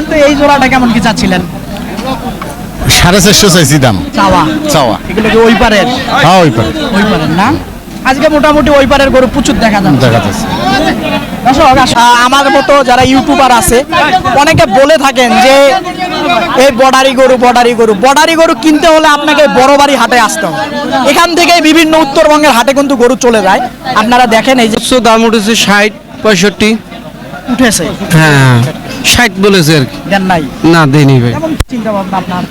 বলেন তো এই জোড়াটা কেমন কি চাচ্ছিলেন? 450 চাইছি দাম। চাওয়া চাওয়া এগুলো কি ওই পারের? হ্যাঁ ওই পারে ওই পারের না? আজকে মোটামুটি ওই পারের গরু প্রচুর দেখা যাচ্ছে। দর্শক, আমার মতো যারা ইউটিউবার আছে অনেকে বলে থাকেন যে এই বর্ডারি গরু কিনতে হলে আপনাকে বড়বাড়ি হাটে আসতে হবে। এখান থেকে বিভিন্ন উত্তরবঙ্গের হাটে কিন্তু গরু চলে যায়। আপনারা দেখেন এই যে দাম উঠেছে 60 65 উঠেছে। হ্যাঁ 60 বলেছে আর কি। দেন নাই? না দেয়নি ভাই। কেমন চিন্তা ভাবনা আপনার?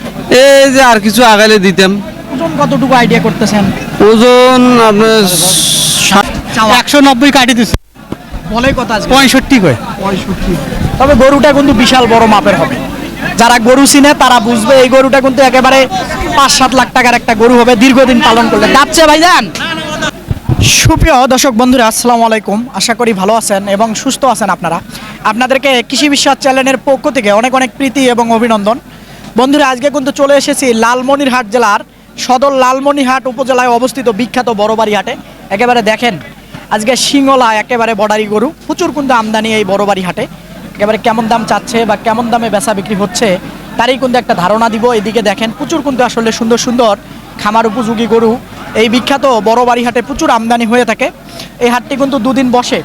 এই যে আর কিছু আগালে দিতাম। ওজন কতটুকু আইডিয়া করতেছেন? ওজন আপনার 190 কাটি দিচ্ছে। বলে কথা আজকে 65 কয়। 65। তবে গরুটা কিন্তু বিশাল বড় মাপের হবে। যারা গরু চিনে তারা বুঝবে এই গরুটা কিন্তু একেবারে 5-7 লাখ টাকার একটা গরু হবে দীর্ঘদিন পালন করলে। যাচ্ছে ভাইজান। সুপ্রিয় দর্শক বন্ধুরা, আসসালামু আলাইকুম। আশা করি ভালো আছেন এবং সুস্থ আছেন আপনারা। আপনাদেরকে কৃষি বিশ্বাস চ্যানেলের পক্ষ থেকে অনেক অনেক প্রীতি এবং অভিনন্দন। বন্ধুরা, আজকে কিন্তু চলে এসেছি লালমনিরহাট জেলার সদর লালমনিরহাট উপজেলায় অবস্থিত বিখ্যাত বড়বাড়ি হাটে। একেবারে দেখেন আজকে সিংহলা একেবারে বর্ডারি গরু প্রচুর কিন্তু আমদানি এই বড়বাড়ি হাটে। একেবারে কেমন দাম চাচ্ছে বা কেমন দামে বেচা বিক্রি হচ্ছে তারই কিন্তু একটা ধারণা দিব। এদিকে দেখেন প্রচুর কিন্তু আসলে সুন্দর সুন্দর খামার উপযোগী গরু এই বিখ্যাত বড়বাড়ি হাটে প্রচুর আমদানি হয়ে থাকে। এই হাটটি কিন্তু দুদিন বসে,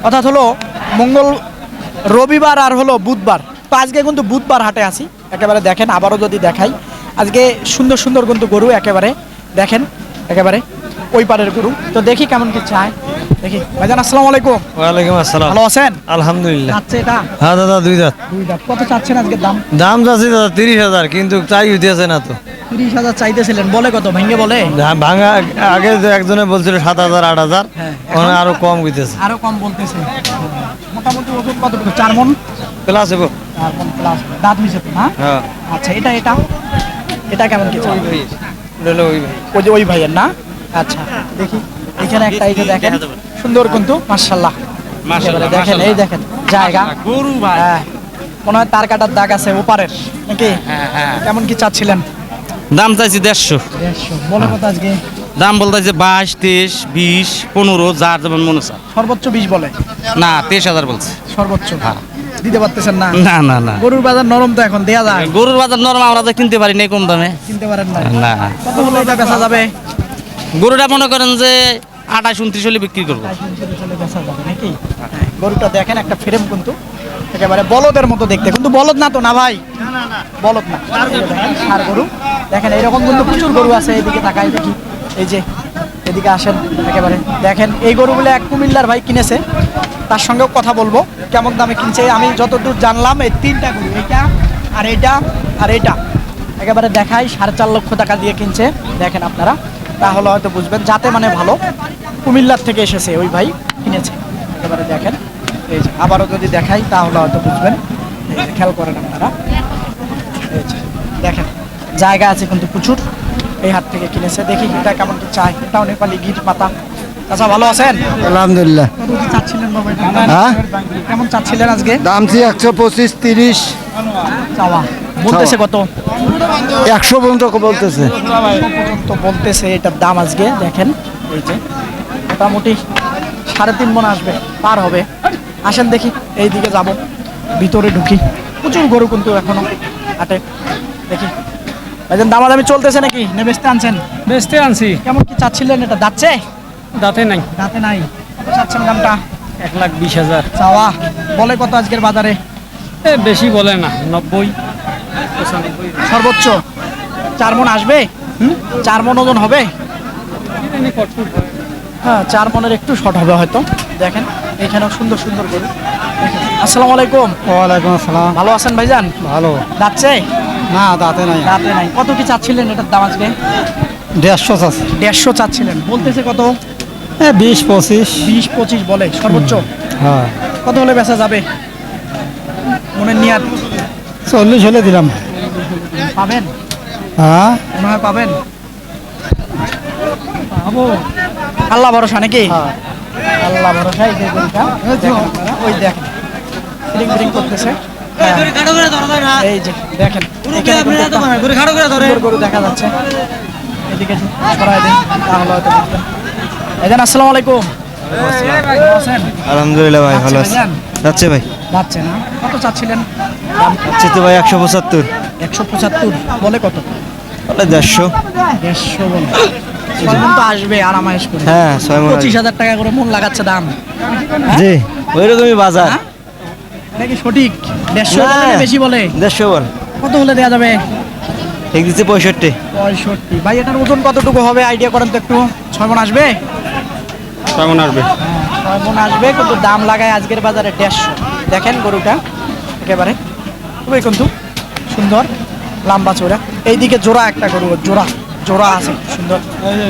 অর্থাৎ হলো রবিবার আর হলো বুধবার। তো আজকে কিন্তু বুধবার হাটে আসি। একেবারে দেখেন আবারও যদি দেখাই আজকে সুন্দর সুন্দর কিন্তু গরু একেবারে দেখেন একেবারে ওই পারের গরু। তো দেখি কেমন কি চায় দেখি। ভাইজান আসসালামু আলাইকুম। ওয়ালাইকুম আসসালাম। ভালো আছেন? আলহামদুলিল্লাহ। চাচ্ছে এটা? হ্যাঁ দাদা দুই দাঁত। কত চাচ্ছেন আজকে দাম? দাম যাচ্ছে দাদা 30,000 কিন্তু চাই হইতেছে না তো। 30,000 চাইতেছিলেন, বলে কত ভেঙে বলে? ভাঙা আগে একজনে বলছিল 7,000 8,000 ওখানে আরো কম হইতেছে। আরো কম বলতেছে। মোটামুটি ওজন কতটুকু? 4 মণ প্লাস হবো। 4 মণ প্লাস। দাঁত হইছে তো না? হ্যাঁ। আচ্ছা, এটা কেমন কি চাই? ওই যে ওই ভাইয়ের না? আচ্ছা দেখি এখানে একটা এই যে দেখেন সুন্দর কিন্তু মাশাআল্লাহ। মাশাআল্লাহ দেখেন এই দেখেন জায়গা গরু ভাই। হ্যাঁ, মনে হয় তার কাটার দাগ আছে ওপারের নাকি? হ্যাঁ। কেমন কি চাচ্ছিলেন? দাম চাইছি 150। বলে কত আজকে? দাম বলতেছে 22 23 20 15 যার যেমন মনে চায়। সর্বোচ্চ 20 বলে না 23,000 বলছে সর্বোচ্চ। দিতে পারতেছেন না? না না না গরুর বাজার নরম তো এখন দেয়া যায়। গরুর বাজার নরম, আমরা তো কিনতে পারি না কম দামে। কিনতে পারেন না? না। কত হলে এটা বেচা যাবে? গরুটা মনে করেন যে 28 29 হলে বিক্রি করবো। বেচা যাবে নাকি? গরুটা দেখেন একটা ফ্রেম কিন্তু একেবারে বলদের মতো দেখতে, কিন্তু বলদ না তো না ভাই? বলদ না, আর গরু দেখেন এইরকম কিন্তু প্রচুর গরু আছে। এদিকে তাকাই দেখি, এই যে এদিকে আসেন একেবারে দেখেন এই গরুগুলো এক কুমিল্লার ভাই কিনেছে, তার সঙ্গেও কথা বলবো কেমন দামে কিনছে। আমি যতদূর জানলাম এই 3টা গরু, এইটা আর এইটা আর এইটা একেবারে দেখাই 4.5 লক্ষ টাকা দিয়ে কিনছে। দেখেন আপনারা তাহলে হয়তো বুঝবেন, যাতে মানে ভালো কুমিল্লার থেকে এসেছে ওই ভাই কিনেছে। একেবারে দেখেন এই যে আবারও যদি দেখাই তাহলে হয়তো বুঝবেন। এই যে খেয়াল করেন আপনারা, এই যে দেখেন জায়গা আছে কিন্তু প্রচুর। এই হাট থেকে কিনেছে। দেখি এটা কেমন কি চাই। এটাও নেপালি গির পাতা। আচ্ছা ভালো আছেন? আলহামদুলিল্লাহ। চাচ্ছিলেন বাবা এটা? হ্যাঁ, কেমন চাচ্ছিলেন আজকে? দাম ছিল 125 30 চাওয়া বলতেছে কত? 100 পর্যন্ত বলতেছে। তো বলতেছে এটার দাম আজকে দেখেন এই যে মোটামুটি 3.5 মণ আসবে, পার হবে। আসেন দেখি এই দিকে যাব, ভিতরে ঢুকি। প্রচুর গরু কিন্তু এখনো হাটে। দেখি ভাইজান দামাদামি চলতেছে নাকি না বেচতে আনছেন? বেচতে আনছি। কেমন কি চাচ্ছিলেন এটা? যাচ্ছে? দাঁতে নাই। দাঁতে নাই। কত চাচ্ছেন দামটা? 1,20,000। চাওয়া বলে কত আজকের বাজারে? বেশি বলে না, 90 95। সর্বোচ্চ 4 মণ আসবে? 4 মণ ওজন হবে? হ্যাঁ 4 মণের একটু শর্ট হবে হয়তো। দেখেন এখানেও সুন্দর সুন্দর গরু। আসসালামু আলাইকুম। ওয়ালাইকুম আসসালাম। ভালো আছেন ভাইজান? ভালো। যাচ্ছে? না দাঁতে নাই। দাঁতে নাই। কত কি চাচ্ছিলেন এটার দাম আজকে? 150 আছে। 150 চাচ্ছিলেন, বলতেছে কত? 20 25। 20-25 বলে সর্বোচ্চ। হ্যাঁ, কত হলে বেচা যাবে মনের নিয়াত? 40 হলে দিলাম। পাবেন? হ্যাঁ, মনে হয় পাবেন। পাবো, আল্লাহ ভরসা নাকি? আল্লাহ ভরসা। এই যে গরুটা দেখেন আপনারা, ওই দেখেন ফিরিং ফিরিং করতেছে। এই যে দেখেন এখানে কিন্তু একটা সুন্দর গরু দেখা যাচ্ছে। এদিকে ছড়াই দিন তাহলে হয়তো বুঝবেন। ভাইজান আসসালামু আলাইকুম। ভালো আছেন? আলহামদুলিল্লাহ ভাই ভালো যাচ্ছে আছে। ভাইজান? যাচ্ছে ভাই। যাচ্ছে না? কত চাচ্ছিলেন? চিতু ভাই 175 175 বলে কত? বলে 150। 150 বলে। ছয় মণ তো আসবে আরামাইশ করে। হ্যাঁ 6 মণ 25,000 টাকা করে মন লাগাচ্ছে দাম। জি ওইরকমই বাজার। হ্যাঁ? নাকি সঠিক 150 না। বলে বেশি বলে? 150 বল কত হলে দেওয়া যাবে? ঠিক দিচ্ছে 65। 65। ভাই এটার ওজন কতটুকু হবে আইডিয়া করেন তো একটু। 6 মণ আসবে? 6 মণ আসবে। 6 মণ আসবে, কিন্তু দাম লাগায় আজকের বাজারে 150। দেখেন গরুটা একেবারে খুবই কিন্তু সুন্দর, লম্বা চওড়া। এইদিকে জোড়া একটা গরু, জোড়া জোড়া আছে সুন্দর।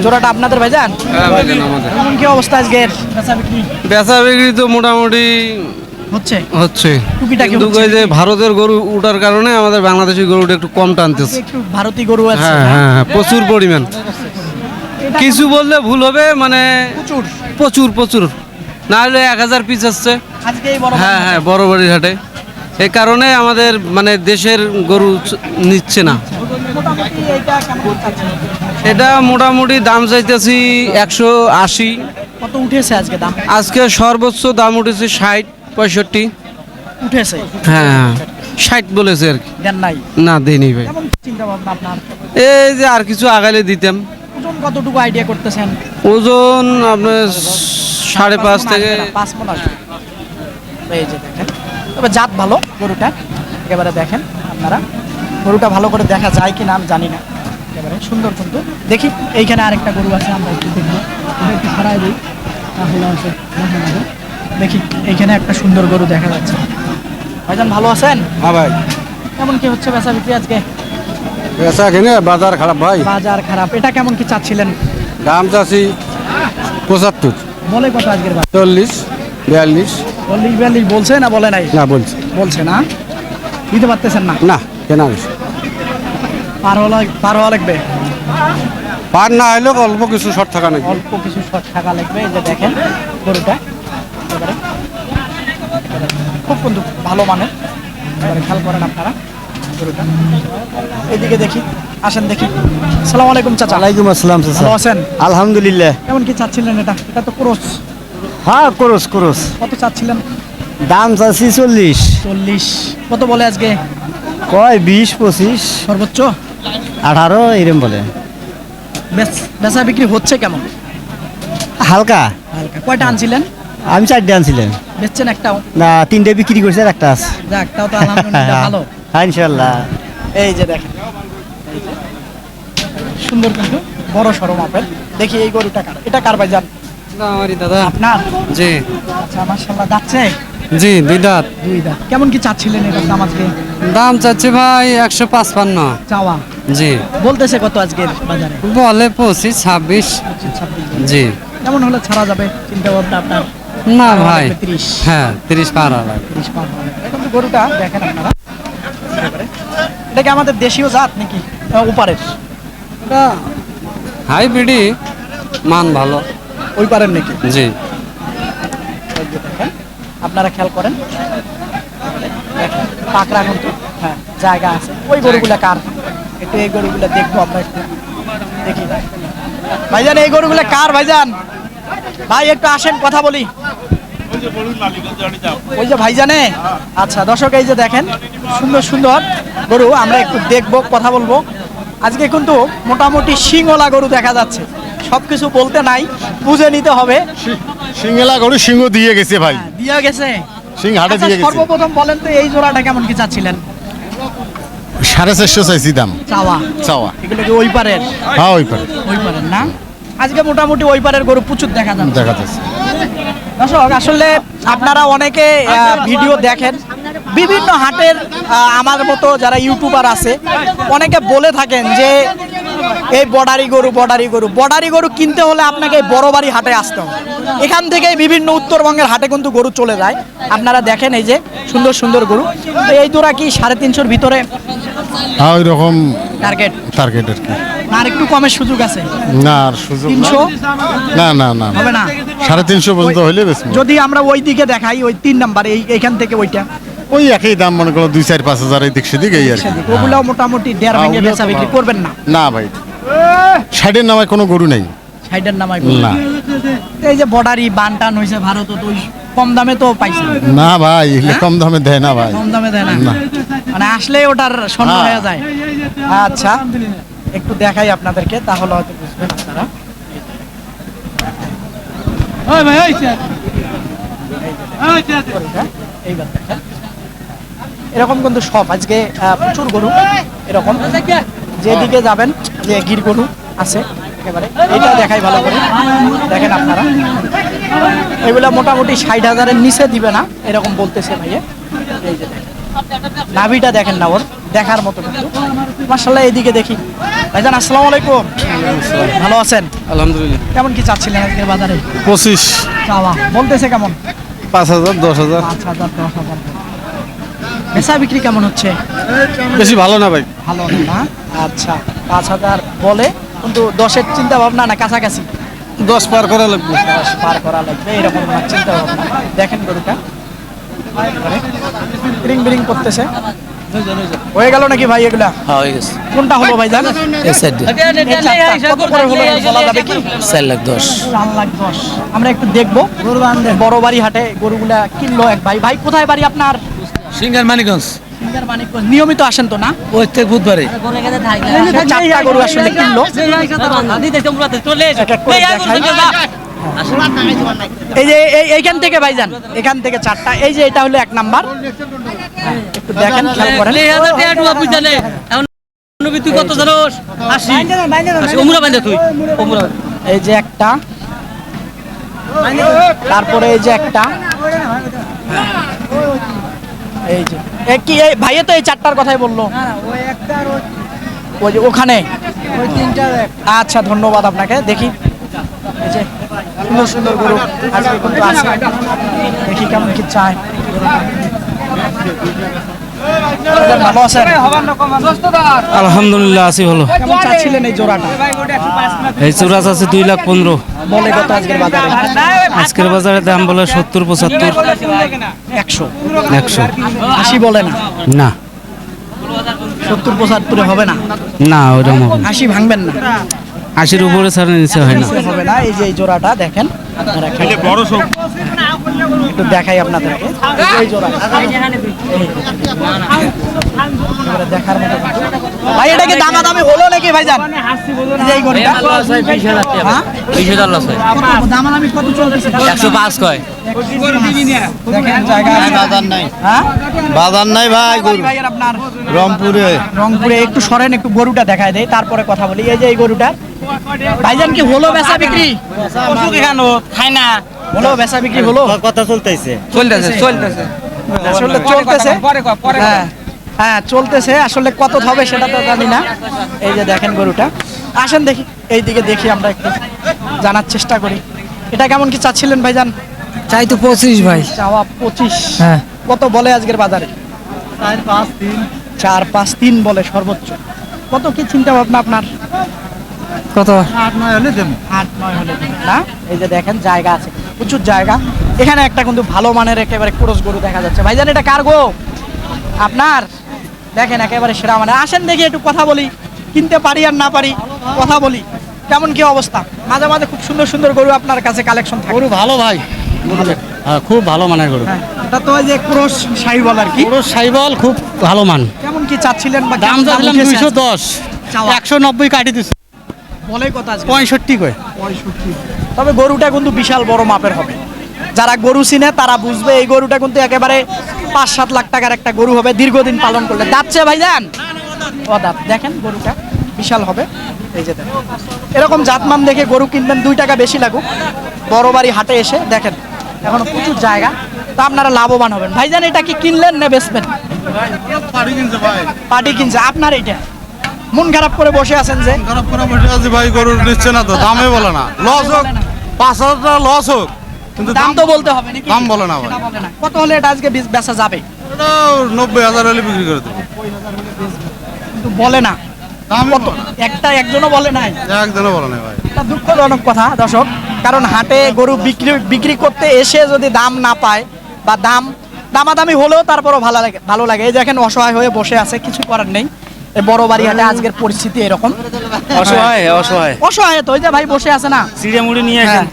জোড়াটা আপনাদের ভাইজান? কেমন কি অবস্থা আজকের বেচা বিক্রি বেচা বিক্রি তো মোটামুটি হচ্ছে? হচ্ছে, টুকিটাকি কিন্তু হচ্ছে ওই যে ভারতের গরু উঠার কারণে আমাদের বাংলাদেশি গরুটা একটু কম টানতেছে। একটু ভারতীয় গরু আছে। হ্যাঁ হ্যাঁ হ্যাঁ, প্রচুর পরিমাণ। এটা কিছু বললে ভুল হবে, মানে প্রচুর। প্রচুর প্রচুর, না হলে 1000 পিস আসছে। আজকে এই বড় হ্যাঁ হ্যাঁ, বড় বাড়ির হাটে। এই কারণে আমাদের মানে দেশের গরু নিচ্ছে না। মোটামুটি এইটা কেমন চাচ্ছেন? এটা মোটামুটি দাম চাইতেছি 180। কত উঠেছে আজকে দাম? আজকে সর্বোচ্চ দাম উঠেছে 60-65। উঠেছে? হ্যাঁ হ্যাঁ, 60 বলেছে আর কি। দেন নাই? না দেয়নি ভাই। কেমন চিন্তা ভাবনা আপনার? এই যে আর কিছু আগালে দিতাম। ওজন কতটুকু আইডিয়া করতেছেন? ওজন আপনার 5.5 থেকে 5 মণ আসবে। এই যে দেখেন, তবে জাত ভালো গরুটা, একেবারে দেখেন আপনারা। গরুটা ভালো করে দেখা যায় কি না আমি জানি না, একেবারে সুন্দর। কিন্তু দেখি এইখানে আরেকটা গরু আছে, আমরা একটু দেখবো। এটা একটু ছাড়াই দিই তাহলে আছে। দেখি এইখানে একটা সুন্দর গরু দেখা যাচ্ছে। ভাইজান ভালো আছেন? হ্যাঁ ভাই, কেমন কি হচ্ছে বেচা বিক্রি আজকে? পেশা কিনে বাজার খারাপ ভাই। বাজার খারাপ। এটা কেমন কি চাচ্ছিলেন? দাম চাচ্ছি 75, বলে কত আজকের বাজার? 40, 42। 40-42 বলছে না বলে নাই? না বলছি বলছে না, দিতে পারতেছেন না? না, কেনা হয়েছে। পার হওয়া লাগবে। পার না হলেও অল্প কিছু শর্ট থাকা নাকি। অল্প কিছু শর্ট টাকা লাগবে। এই যে দেখেন গরুটা একেবারে খুব কিন্তু ভালো মানের, একেবারে খেয়াল করেন আপনারা গরুটা। এদিকে দেখি, আসেন দেখি। আসসালামু আলাইকুম চাচা। ওয়ালাইকুম আসসালাম চাচা। ভালো আছেন? আলহামদুলিল্লাহ। কেমন কি চাচ্ছিলেন এটা? এটা তো ক্রস। হ্যাঁ করস করস। কত চাচ্ছিলেন? দাম চাচ্ছি 40। 40। কত বলে আজকে? কয় 20, 25, সর্বোচ্চ 18 এরম বলে। বেচা বিক্রি হচ্ছে কেমন? হালকা। হালকা। কয়টা আনছিলেন? আমি 4টে আনছিলাম। বেচছেন একটাও? না 3টে বিক্রি করছে, আর একটা আছে। যাক, তাও তো আলহামদুলিল্লাহ ভালো। হ্যাঁ ইনশাল্লাহ। এই যে দেখেন, এই যে সুন্দর কিন্তু বড় সড়ো মাপের। দেখি এই গরুটা কার? এটা কার ভাইজান? আমারই দাদা। আপনার? জি আচ্ছা, মাশাআল্লাহ। যাচ্ছে জি, 2 দাঁত। 2 দাঁত। কেমন কি চাচ্ছিলেন এটার দাম আজকে? দাম চাচ্ছে ভাই 155। চাওয়া জি, বলতেছে কত আজকের বাজারে? বলে 25, 26। 26। জি, কেমন হলে ছাড়া যাবে চিন্তা ভাবনা আপনার? না পার হওয়া ভাই, লাগবে 30। হ্যাঁ 30 পার হবে। 30 পার হওয়া লাগবে। এখন তো গরুটা দেখেন আপনারা একেবারে। এটা কি আমাদের দেশীয় জাত নাকি ওপারের? এটা হাইব্রিডই, মান ভালো। ওই পারের নাকি? জি, এই যে দেখেন, আপনারা খেয়াল করেন। দেখেন, পাকড়া কিন্তু হ্যাঁ জায়গা আছে। ওই গরুগুলা কার? একটু এই গরুগুলা দেখবো আমরা একটু। দেখি ভাইজান, এই গরুগুলা কার ভাইজান? ভাই একটু আসেন, কথা বলি। ওই যে ভাইজানে। আচ্ছা দর্শক, এই যে দেখেন সুন্দর সুন্দর গরু, আমরা একটু দেখবো, কথা বলবো। আজকে কিন্তু মোটামুটি শিংওয়ালা গরু দেখা যাচ্ছে। সবকিছু বলতে নাই, বুঝে নিতে হবে। সিংহেলা গরু সিংহ দিয়ে গেছে ভাই, দিয়া গেছে। সিং হাটে আচ্ছা, দিয়ে গেছে। সর্বপ্রথম বলেন তো এই জোড়াটা কেমন কি চাচ্ছিলেন? 450 চাইছি দাম। চাওয়া চাওয়া। এগুলো কি ওই পারের? হ্যাঁ ওই পারে ওই পারের না? আজকে মোটামুটি ওই পারের গরু প্রচুর দেখা যাচ্ছে। দেখা যাচ্ছে। দর্শক, আসলে আপনারা অনেকে ভিডিও দেখেন বিভিন্ন হাটের, আমার মতো যারা ইউটিউবার আছে অনেকে বলে থাকেন যে এই বর্ডারি গরু কিনতে হলে আপনাকে এই বড় বাড়ি হাটে আসতে হবে। এখান থেকে বিভিন্ন উত্তরবঙ্গের হাটে কিন্তু গরু চলে যায়। আপনারা দেখেন এই যে সুন্দর সুন্দর গরু। তো এই দোরা কি 350-র ভিতরে হ্যাঁ ওই রকম টার্গেট? টার্গেট আর কি। আর একটু কমের সুযোগ আছে? না আর সুযোগ 300 না, না না হবে না? 350 পর্যন্ত হইলে বেশ। যদি আমরা ওই দিকে দেখাই, ওই 3 নাম্বার এইখান থেকে ওইটা ওই একই দাম, মনে করো 2-4-5 হাজার এই দিক সেদিক এই আর কি। ওগুলাও মোটামুটি 1.5 ভেঙে বেচা বিক্রি করবেন না? না ভাই, ষাটের নামায় কোনো গরু নেই। সাইডের নামাই না। এই যে বর্ডারি বানটান হয়েছে ভারত, তো কম দামে তো পাইছেন? না ভাই এগুলো কম দামে দেয় না ভাই। কম দামে দেয় না, মানে আসলে ওটার স্বর্ণ হয়ে যায়। আচ্ছা, একটু দেখাই আপনাদেরকে, তাহলে হয়তো বুঝবেন আপনারা। এইবার দেখেন, এরকম কিন্তু সব আজকে প্রচুর গরু এরকম, যেদিকে যাবেন যে গির গরু আছে একেবারে। এটা দেখাই ভালো করে, দেখেন আপনারা, এগুলা মোটামুটি 60,000-এর নিচে দিবে না এরকম বলতেছে ভাইয়া। এই যে দেখেন, নাভিটা দেখেন না, ওর দেখার মতো কিন্তু মাশাআল্লাহ। এইদিকে দেখি ভাইজান, আসসালামু আলাইকুম, ভালো আছেন? আলহামদুলিল্লাহ। কেমন কি চাচ্ছিলেন আজকের বাজারে? 25, চাওয়া বলতেছে কেমন? 5,000, 10,000। 5,000, 10,000। বেচা বিক্রি কেমন হচ্ছে? বেশি ভালো না ভাই। ভালো না। আচ্ছা, 5,000 বলে, কিন্তু 10-এর চিন্তা ভাবনা না কাছাকাছি? 10 পার করা লাগবে। 10 পার করা লাগবে এরকম না চিন্তা ভাবনা। দেখেন গরুটা বিরিং বিরিং করতেছে। হয়ে গেল নাকি ভাই এগুলা? হ্যাঁ হয়ে গেছে। কোনটা হলো ভাই জান? এই সাইড কত করে হলো বলা যাবে কি? 4,10,000। 4,10,000। আমরা একটু দেখবো বড় বাড়ি হাটে গরুগুলা কিনলো এক ভাই। ভাই কোথায় বাড়ি আপনার? সিঙ্গার মানিকগঞ্জ। সিঙ্গার মানিকগঞ্জ। নিয়মিত আসেন তো না? প্রত্যেক বুধবারে। 4টা গরু আসলে কিনলো। এক এক করে দেখাই। এই যে এইখান থেকে ভাইজান, এখান থেকে 4টা। এই যে এটা হলো 1 নাম্বার, একটু দেখেন, খেয়াল করেন। তুই কত জানোস? 80 তুই এই যে একটা, তারপরে এই যে একটা, এই যে কি ভাইয়া তো এই 4টার কথাই বললো। ওই যে ওখানে আচ্ছা, ধন্যবাদ আপনাকে। দেখি এই যে সুন্দর সুন্দর গরু আজকে কিন্তু আছে, দেখি কেমন কি চায়। ভালো আছেন? আলহামদুলিল্লাহ আছি ভালো। কেমন চাচ্ছিলেন এই জোড়াটা? এই চুরাচ আছে 2,15,000। বলে কত আজকের বাজারে? আজকের বাজারে দাম বলে 70-75। 100। 100 80 বলে না? না 70-75 হবে না? না ওইরকম হবে না। 80 ভাঙবেন না? 80-র উপরে ছাড়া নিচে হয় না। হবে না। এই যে এই জোড়াটা দেখেন আপনারা, বড় সব একটু দেখাই আপনাদেরকে। এই জোড়া এবারে দেখার মতো কিন্তু। ভাই এটা কি দামাদামি হলো নাকি ভাইজান? এই গরুটা 20,000 টাকা। হ্যাঁ? 20,000 লস হয়। দামাদামি কত চলতেছে? 105 কয়। দেখেন জায়গা আছে। বাজার নাই, হ্যাঁ? বাজার নাই ভাই। বাড়ি ভাইয়ের আপনার রংপুরে। রংপুরে। একটু সরেন, একটু গরুটা দেখায় দেয়, তারপরে কথা বলি। এই যে এই গরুটা ভাইজান, কি হলো বেচা বিক্রি? খাই না। হলো বেচা বিক্রি হলো? কথা চলতেছে। আসলে চলতেছে। হ্যাঁ হ্যাঁ চলতেছে, আসলে কত হবে সেটা তো জানি না। এই যে দেখেন গরুটা, আসেন দেখি এইদিকে, দেখি আমরা একটু জানার চেষ্টা করি। এটা কেমন কি চাচ্ছিলেন ভাইজান? চাই তো 25 ভাই। চাওয়া 25। হ্যাঁ। কত বলে আজকের বাজারে? 4-5-3 বলে সর্বোচ্চ। কত কি চিন্তা ভাবনা আপনার? কত? 8-9 হলে দেবো না? এই যে দেখেন জায়গা আছে, প্রচুর জায়গা। এখানে একটা কিন্তু ভালো মানের একেবারে ক্রস গরু দেখা যাচ্ছে। ভাইজান এটা কার গো? আপনার? দেখেন একেবারে সেরা মানে। আসেন দেখি একটু কথা বলি, কিনতে পারি আর না পারি কথা বলি। কেমন কি অবস্থা? মাঝে মাঝে খুব সুন্দর সুন্দর গরু আপনার কাছে কালেকশন থাকে। গরু ভালো ভাই, হ্যাঁ খুব ভালো মানের গরু। হ্যাঁ, এটা তো ওই যে ক্রস সাইবল আর কি। গরু সাইবল খুব ভালো মান। কেমন কি চাচ্ছিলেন বা দাম কেমন চাচ্ছিলাম উঠেছে? 210, চাওয়া। 190 কাটি দিচ্ছে। বলে কত আজকে? 65 কয়। 65। তবে গরুটা কিন্তু বিশাল বড় মাপের হবে। যারা গরু চিনে তারা বুঝবে এই গরুটা কিন্তু একেবারে 5-7 লাখ টাকার একটা গরু হবে দীর্ঘদিন পালন করলে। দাঁতছে ভাইজান? ও দাঁত। দেখেন গরুটা বিশাল হবে। এই যে দেখেন, এরকম জাতমান দেখে গরু কিনবেন, 2 টাকা বেশি লাগুক। বড় বাড়ি হাটে এসে দেখেন এখনো প্রচুর জায়গা, তা আপনারা লাভবান হবেন। ভাইজান এটা কি কিনলেন না বেচবেন? পার্টি কিনছে আপনার। এটা মন খারাপ করে বসে আছেন যে? খারাপ করে বসে আছি ভাই, গরু নিচ্ছে না তো, দামে বলে না। লস হোক, 5,000 টাকা লস হোক, কিন্তু দাম তো বলতে হবে নাকি? দাম বলে না ভাই। সেটা বলে না। কত হলে এটা আজকে বেচা যাবে? এটা 90,000 হলে বিক্রি করে দেবো। কিন্তু বলে না। দামে কত? একজনও বলে নাই। একজনও বলে না ভাই। এটা দুঃখজনক কথা দর্শক, কারণ হাটে গরু বিক্রি করতে এসে যদি দাম না পায় বা দামাদামি হলেও তারপরও ভালো লাগে। এই দেখেন অসহায় হয়ে বসে আছে, কিছু করার নেই। এই বড় বাড়ি হাটে আজকের পরিস্থিতি এরকম। অসহায় অসহায় তো, ওই যে ভাই বসে আছে না। সিঁড়ে মুড়ি নিয়ে হ্যাঁ।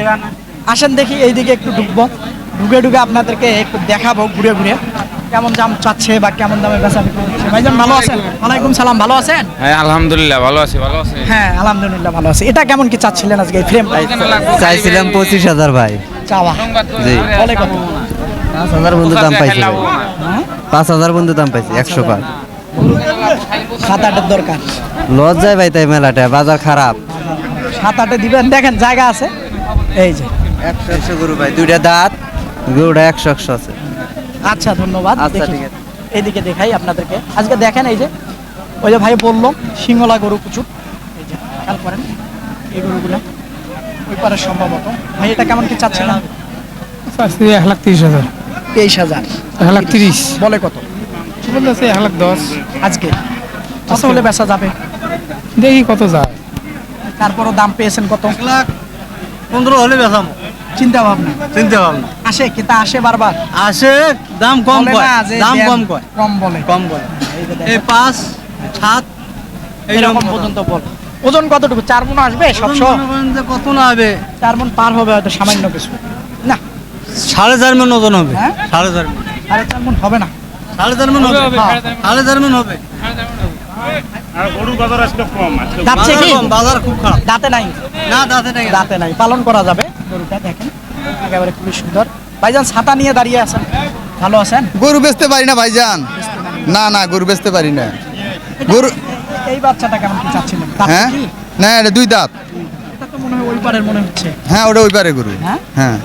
আসেন দেখি এইদিকে একটু ঢুকবো। ঢুকে ঢুকে আপনাদেরকে একটু দেখাবো ঘুরে ঘুরে কেমন দাম চাচ্ছে বা কেমন দামে বেচা বিক্রি হচ্ছে। ভাইজান ভালো আছেন? ওয়ালাইকুম সালাম, ভালো আছেন? হ্যাঁ আলহামদুলিল্লাহ ভালো আছি ভালো আছি হ্যাঁ আলহামদুলিল্লাহ ভালো আছে। এটা কেমন কি চাচ্ছিলেন আজকে এই ফ্রেমটা? চাইছিলাম 25,000 ভাই। চাওয়া জি। বলে কত? 5,000 বন্ধু দাম পাইছি ভাই। হ্যাঁ 5,000 বন্ধু দাম পাইছি 105। 7-8 দরকার। লজ যায় ভাই তাই মেলাটা, বাজার খারাপ। 7-8 দিবেন, দেখেন জায়গা আছে। এই যে 100 গরু ভাই, দুইটা দাঁত, গরুটা 100 আছে। আচ্ছা ধন্যবাদ। আচ্ছা, দেখি। ঠিক আছে। এইদিকে দেখাই আপনাদেরকে। আজকে দেখেন এই যে ওই যে ভাই বললো সিংহলা গরু প্রচুর। এই যে খেয়াল করেন এই গরুগুলো ওই পারে সম্ভবত। ভাই এটা কেমন কি চাচ্ছিলেন? 1,30,000 23,000। 1,30,000 বলে কত? বলতেছে 1,10,000। আজকে কত হলে বেচা যাবে? দেখি কত যায়। তারপরও দাম পেয়েছেন কত? 1,15 হলে বেচাম। চিন্তা ভাবনা চিন্তা ভাবনা আসে কেতা আসে বারবার আসে, দাম কম বলে কয়, না যে দাম দেন, কম কয়, কম বলে কম কয়। এই যে দেখেন, এই 5 7 এরকম পর্যন্ত বল। ওজন কতটুকু? 4 মণ আসবে সবসহ? কত না হবে? 4 মণ পার হবে হয়তো, সামান্য কিছু না। 4.5 মণ ওজন হবে। হ্যাঁ? 4.5 মণ। 4.5 মণ হবে না। 4.5 মণ হবে। হ্যাঁ। 4.5 মণ হবে। দাঁতছে কি? বাজার খুব খারাপ। দাঁতে নাই? না দাঁতে নাই। দাঁতে নাই, পালন করা যাবে। গরুটা দেখেন একেবারে খুবই সুন্দর। ভাইজান ছাতা নিয়ে দাঁড়িয়ে আছেন, ভালো আছেন? গরু বেচতে পারি না ভাইজান, না না গরু বেচতে পারি না। গরু এই বাচ্চাটা কেমন কি চাচ্ছিলেন? দাঁতছে হ্যাঁ কি? না এটা 2 দাঁত। এটা তো মনে হয় ওই পারের মনে হচ্ছে। হ্যাঁ ওটা ওই পারে গরু। হ্যাঁ? হ্যাঁ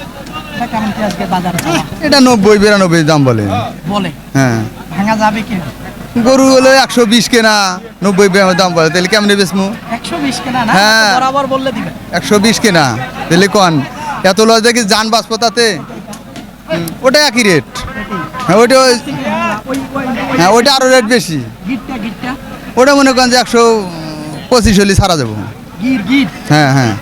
এটা কেমন কি আজকে বাজারে চাওয়া? এটা 90-92 দাম বলে। বলে হ্যাঁ ভাঙা যাবে কি? গরু হলো 120 কেনা, 90 দাম বলে, তাহলে কেমনে বেচমু? 120 কেনা না? হ্যাঁ। বরাবর বললে দিবেন। 120 কেনা, তাহলে কোন এত লস দেখি যান বাঁচবো তাতে? ওটা একই রেট। হ্যাঁ ওইটা হ্যাঁ ওইটা আরো রেট বেশি। গিটটা গিটটা ওটা মনে করেন যে 125 হলে ছাড়া যাবো। গির গির হ্যাঁ হ্যাঁ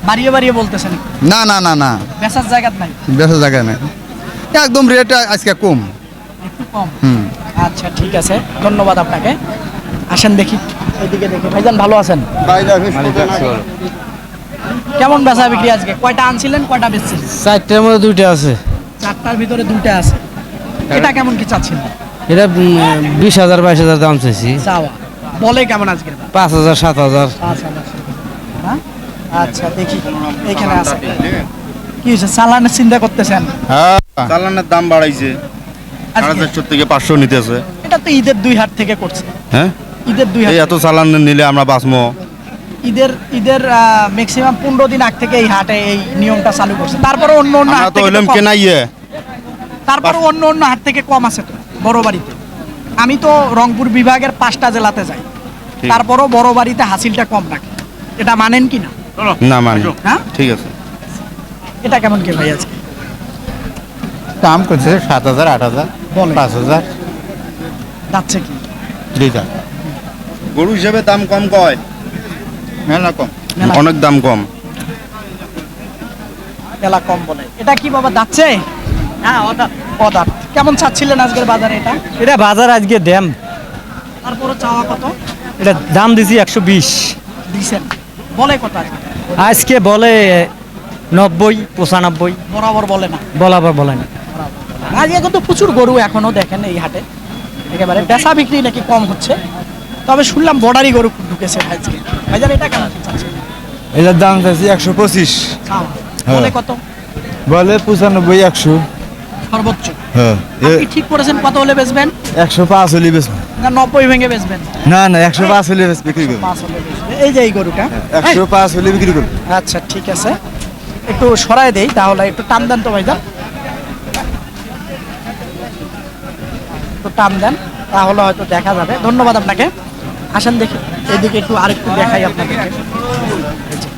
বাড়িয়ে বাড়িয়ে বলতেছেন, না না না না বেচার জায়গা নাই, বেশি জায়গা নেই, একদম রেট আজকে কম। একটু কম। হুম আচ্ছা ঠিক আছে, ধন্যবাদ আপনাকে। আসেন দেখি এইদিকে দেখি। ভাইজান ভালো আছেন? কেমন বেচা বিক্রি আজকে? কয়টা আনছিলেন, কয়টা বেচছেন? 4টার মধ্যে 2টা আছে। 4টার ভিতরে 2টা আছে। এটা কেমন কি চাচ্ছেন? এটা 20,000 22,000 দাম চাইছি। চাওয়া বলে কেমন আজকে? 5,000 7,000। 5,000। হ্যাঁ আচ্ছা দেখি এইখানে আছে। কি হয়েছে, চালানের চিন্তা করতেছেন? হ্যাঁ চালানের দাম বাড়াইছে, আজকে 450 থেকে 500 নিতেছে। এটা তো ঈদের 2 হাট থেকে করছে। হ্যাঁ ঈদের 2 হাট এই এত চালান নিলে আমরা বাঁচবো। ঈদের ম্যাক্সিমাম 15 দিন আগ থেকে এই হাটে এই নিয়মটা চালু করছে। তারপরে অন্য অন্য আমরা হাট তো থেকে হইলাম তো কম। কেনাইয়ে। তারপরে অন্য অন্য হাট থেকে কম আছে তো বড় বাড়িতে। আমি তো রংপুর বিভাগের 5টা জেলাতে যাই, ঠিক। তারপরও বড় বাড়িতে হাসিলটা কম রাখে। এটা মানেন কি না? না মানে হ্যাঁ ঠিক আছে। এটা কেমন কি ভাই আজকে? দাম করছে 7,000 8,000 বলে 5,000 যাচ্ছে কি? 2টা গরু হিসেবে দাম কম কয়, মেলা কম। মেলা। অনেক দাম কম। মেলা কম বলে। এটা কি বাবা যাচ্ছে? হ্যাঁ অদাত। কেমন চাচ্ছিলেন আজকের বাজারে এটা? এটা বাজার আজকে দাম, তারপরে চাওয়া কত এটা দাম দিছি 120। দিছেন? বলে কত আজকে? আজকে বলে 90 95। বরাবর বলে না। বলাবার বলে না। আজকে কিন্তু প্রচুর গরু এখনো দেখেন এই হাটে, একেবারে বেচা বিক্রি নাকি কম হচ্ছে। তবে শুনলাম বর্ডারি গরু খুব ঢুকেছে আজকে। ভাইজান এটা কেমন কি চাচ্ছেন? এটার দাম চাইছি 125। চাওয়া বলে কত? বলে 95 100। সর্বোচ্চ হ্যাঁ আপনি ঠিক করেছেন কত হলে বেচবেন? 105 হলে বেচবো। না 90 ভেঙে বেচবেন? না না 105 হলে বিক্রি করবো। 5 হলে বেচবেন। এই যে এই গরুটা 105 হলে বিক্রি করবো। আচ্ছা ঠিক আছে, একটু সরাই দেই তাহলে। একটু টান দেন তো ভাইজান, একটু টান দেন তাহলে হয়তো দেখা যাবে। ধন্যবাদ আপনাকে। আসেন দেখি এদিকে একটু আরেকটু দেখাই আপনাদেরকে। এই যে,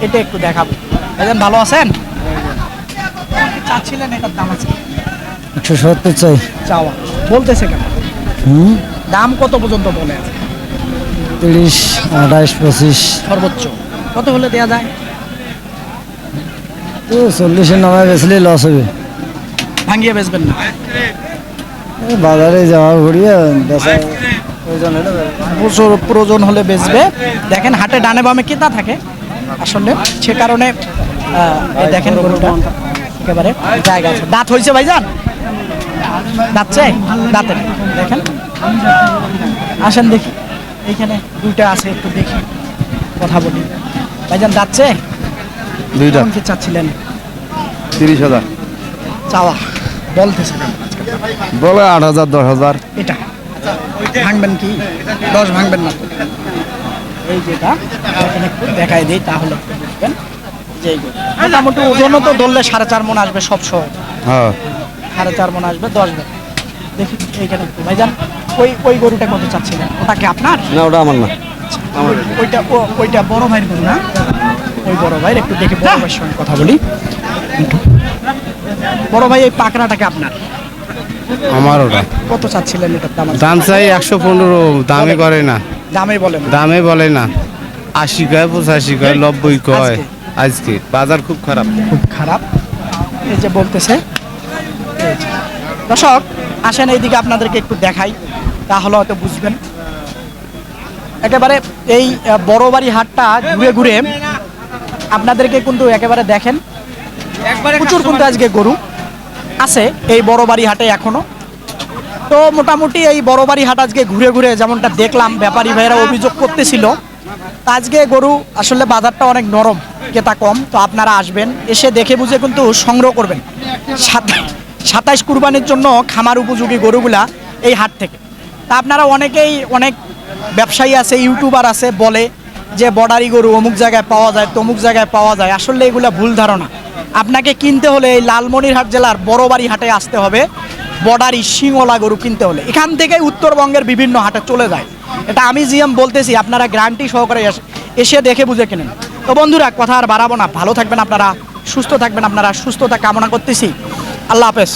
এটা একটু দেখাবো। ভাইজান ভালো আছেন? কি চাচ্ছিলেন এটার দাম আছে? 170 চাই। চাওয়া বলতেছে কেন? দাম কত পর্যন্ত বলে আছে? 30 28 25। সর্বোচ্চ কত হলে দেয়া যায়? তো 40-এর নামায় বেচলে লস হবে। ভাঙিয়ে বেচবেন না? বাজারে যাওয়া ঘুরিয়ে বেচা প্রচুর প্রয়োজন হলে বেচবে। দেখেন হাটে ডানে বামে কেতা থাকে আসলে, সে কারণে এই দেখেন গরুটা একেবারে জায়গা আছে। দাঁত হয়েছে ভাইজান? দাঁতছে? দাঁতে নেই। দেখেন, আসেন দেখি, এইখানে দুইটা আছে, একটু দেখি, কথা বলি। ভাইজান দাঁতছে? দুইটা কেমন কি চাচ্ছিলেন? 30,000 চাওয়া বলতেছে বলে 8,000 10,000। এটা ভাঙবেন কি? 10 ভাঙবেন না তো? এই যেটা এখানে একটু দেখাই দিই, তাহলে একটু বুঝবেন যে এইগুলো মোটামুটি ওজনও তো ধরলে 4.5 মণ আসবে সব সহ। হ্যাঁ 4.5 মণ আসবে, 10 বার দেখি এইখানে একটু ভাইজান। ওই গরুটা কত চাচ্ছিলেন? ওটা কি আপনার? না ওটা আমার না। ওইটা বড় ভাইয়ের গরু না? ওই বড় ভাইয়ের একটু দেখে বড় ভাইয়ের সঙ্গে কথা বলি। বড় ভাই, এই পাকড়াটাকে আপনার? আমার ওটা কত চাচ্ছিলেন এটার দাম? দাম চাই 115, দামে করে না, দামে বলেন। দামে বলে না। 80 কয়, 85 কয়, 90 কয়। আজকে বাজার খুব খারাপ। খুব খারাপ, এই যে বলতেছে। এই যে। দর্শক আসেন এইদিকে আপনাদেরকে একটু দেখাই, তাহলে হয়তো বুঝবেন। একেবারে এই বড় বাড়ি হাটটা ঘুরে ঘুরে আপনাদেরকে কিন্তু একেবারে দেখেন, প্রচুর কিন্তু আজকে গরু আছে এই বড় বাড়ি হাটে এখনো। তো মোটামুটি এই বড় বাড়ি হাট আজকে ঘুরে ঘুরে যেমনটা দেখলাম, ব্যাপারী ভাইয়েরা অভিযোগ করতেছিল, আজকে গরু আসলে বাজারটা অনেক নরম, ক্রেতা কম। তো আপনারা আসবেন, এসে দেখে বুঝে কিন্তু সংগ্রহ করবেন। 27 কুরবানির জন্য খামার উপযোগী গরুগুলা এই হাট থেকে। তা আপনারা অনেকেই, অনেক ব্যবসায়ী আছে, ইউটিউবার আছে, বলে যে বর্ডারি গরু অমুক জায়গায় পাওয়া যায়, তমুক জায়গায় পাওয়া যায়। আসলে এগুলা ভুল ধারণা। আপনাকে কিনতে হলে এই লালমনিরহাট জেলার বড়বাড়ি হাটে আসতে হবে। বর্ডারি সিংওলা গরু কিনতে হলে এখান থেকেই উত্তরবঙ্গের বিভিন্ন হাটে চলে যায়। এটা আমি জিএম বলতেছি, আপনারা গ্যারান্টি সহকারে এসে দেখে বুঝে কিনেন। তো বন্ধুরা, কথা আর বাড়াবো না, ভালো থাকবেন আপনারা, সুস্থ থাকবেন আপনারা, সুস্থতা কামনা করতেছি। আল্লাহ হাফেজ।